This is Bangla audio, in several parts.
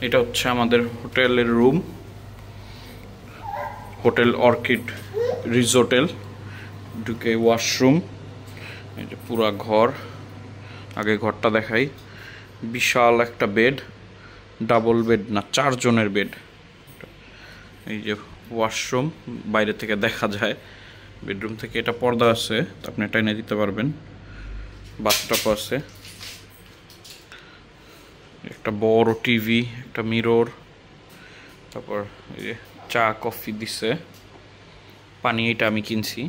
এটা হচ্ছে আমাদের হোটেলের রুম, হোটেল অর্কিড রিসোর্টেল। ঢুকে ওয়াশরুম, এই যে পুরা ঘর। আগে ঘরটা দেখাই। বিশাল একটা বেড, ডাবল বেড না 4 জনের বেড। এই যে ওয়াশরুম, বাইরে থেকে দেখা যায়। বেডরুম থেকে এটা পর্দা আছে, আপনি এটা এনে দিতে পারবেন। বাথটব আছে, একটা বড় টিভি, একটা মিরর, তারপর এই যে চা কফি দিছে, পানি এটা আমি কিনছি,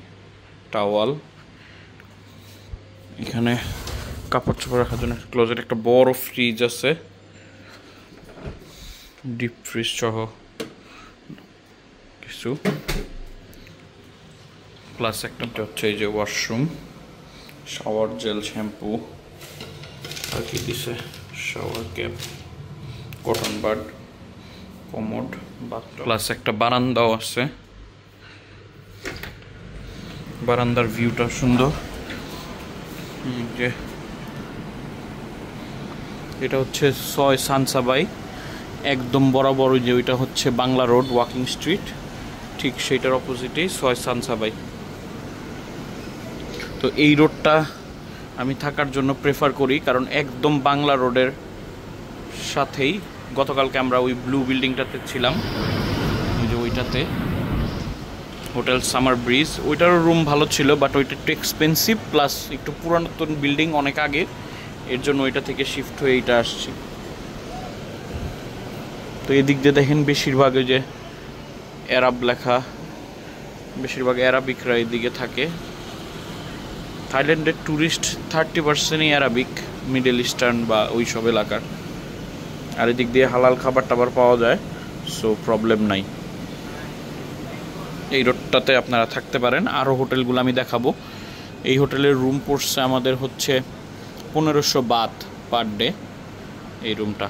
টাওয়াল। এখানে কাপড় চোপড় রাখার জন্য ক্লোজেট, একটা বড় ফ্রিজ আছে, ডিপ ফ্রিজ সহ কিছু, প্লাস একটা হচ্ছে এই যে ওয়াশরুম, শাওয়ার জেল, শ্যাম্পু, আর কি দিছে, shower cap, cotton bud, commode, plus একটা বারান্দাও আছে। বারান্দার ভিউটা সুন্দর। যে এটা হচ্ছে 6 সানসাবাই, একদম বরাবর যে ওইটা হচ্ছে বাংলা রোড ওয়াকিং স্ট্রিট, ঠিক সেইটার অপোজিটেই 6 সানসাবাই। তো এই রোডটা আমি থাকার জন্য প্রেফার করি, কারণ একদম বাংলা রোডের সাথেই। গতকালকে আমরা ওই ব্লু বিল্ডিংটাতে ছিলাম, ওই যে ওইটাতে, হোটেল সামার ব্রিজ। ওইটারও রুম ভালো ছিল, বাট ওইটা একটু এক্সপেন্সিভ, প্লাস একটু পুরাতন বিল্ডিং, অনেক আগে, এর জন্য ওইটা থেকে শিফট হয়ে এইটা আসছি। তো এদিক দিয়ে দেখেন বেশিরভাগ ওই যে অ্যারাব লেখা, বেশিরভাগ অ্যারাবিকরা এদিকে থাকে। থাইল্যান্ডের ট্যুরিস্ট 30%ই অ্যারাবিক, মিডল ইস্টার্ন বা ওই সব এলাকার। আর এদিক দিয়ে হালাল খাবার টাবার পাওয়া যায়, সো প্রবলেম নাই। এই রোডটাতে আপনারা থাকতে পারেন। আরও হোটেলগুলো আমি দেখাবো। এই হোটেলের রুম পড়ছে আমাদের হচ্ছে 1500 বাত পার ডে, এই রুমটা।